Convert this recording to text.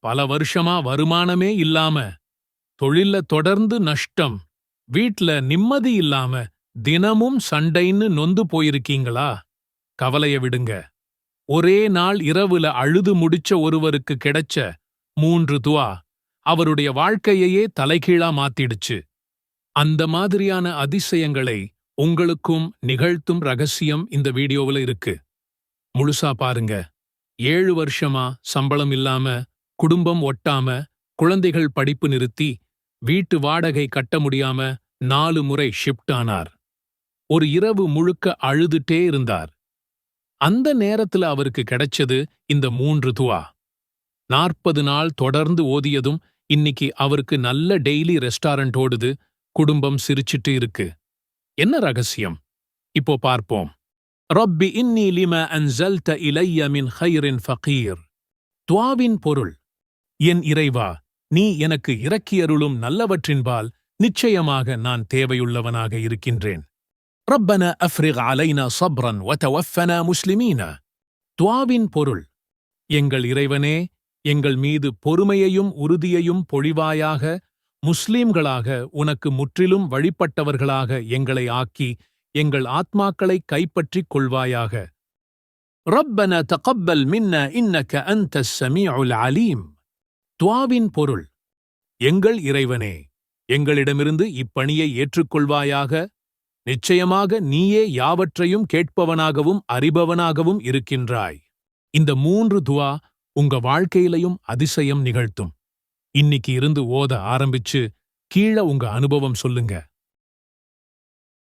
பல வருஷமா வருமானமே இல்லாம, தொழில்ல தொடர்ந்து நஷ்டம், வீட்ல நிம்மதி இல்லாம, தினமும் சண்டைன்னு நொந்து போயிருக்கீங்களா? கவலைய விடுங்க. ஒரே நாள் இரவுல அழுது முடிச்ச ஒருவருக்கு கிடைச்ச 3 துஆ அவருடைய வாழ்க்கையையே தலைகீழா மாத்திடுச்சு. அந்த மாதிரியான அதிசயங்களை உங்களுக்கும் நிகழ்த்தும் ரகசியம் இந்த வீடியோவுல இருக்கு. முழுசா பாருங்க. 7 வருஷமா சம்பளம் இல்லாம, குடும்பம் ஒட்டாம, குழந்தைகள் படிப்பு நிறுத்தி, வீட்டு வாடகை கட்ட முடியாம 4 முறை ஷிஃப்ட் ஆனார். ஒரு இரவு முழுக்க அழுதுட்டே இருந்தார். அந்த நேரத்துல அவருக்கு கிடைச்சது இந்த 3 துஆ. 40 நாள் தொடர்ந்து ஓதியதும் இன்னிக்கு அவருக்கு நல்ல டெய்லி ரெஸ்டாரண்ட் ஓடுது, குடும்பம் சிரிச்சிட்டு இருக்கு. என்ன ரகசியம்? இப்போ பார்ப்போம். ரப்பி இன்னி லிமா அன்ஸல்த இலைய மின் கைரின் ஃபகீர். துஆவின் பொருள்: என் இறைவா, நீ எனக்கு இறக்கியருளும் நல்லவற்றின்பால் நிச்சயமாக நான் தேவையுள்ளவனாக இருக்கின்றேன். ரப்பனா அஃப்ரிக் அலைனா ஸப்ரன் வதவஃபனா முஸ்லிமீன. துஆவின் பொருள்: எங்கள் இறைவனே, எங்கள் மீது பொறுமையையும் உறுதியையும் பொழிவாயாக, முஸ்லீம்களாக உனக்கு முற்றிலும் வழிபட்டவர்களாக எங்களை ஆக்கி எங்கள் ஆத்மாக்களை கைப்பற்றிக் கொள்வாயாக. ரப்பனா தகப்பல் மின்னா இன்னக அன்தஸ் ஸமீஉல் அலீம். துஆவின் பொருள்: எங்கள் இறைவனே, எங்களிடமிருந்து இப்பணியை ஏற்றுக்கொள்வாயாக. நிச்சயமாக நீயே யாவற்றையும் கேட்பவனாகவும் அறிபவனாகவும் இருக்கின்றாய். இந்த 3 துஆ உங்க வாழ்க்கையிலையும் அதிசயம் நிகழ்த்தும். இன்னிக்கு இருந்து ஓத ஆரம்பிச்சு கீழ உங்க அனுபவம் சொல்லுங்க.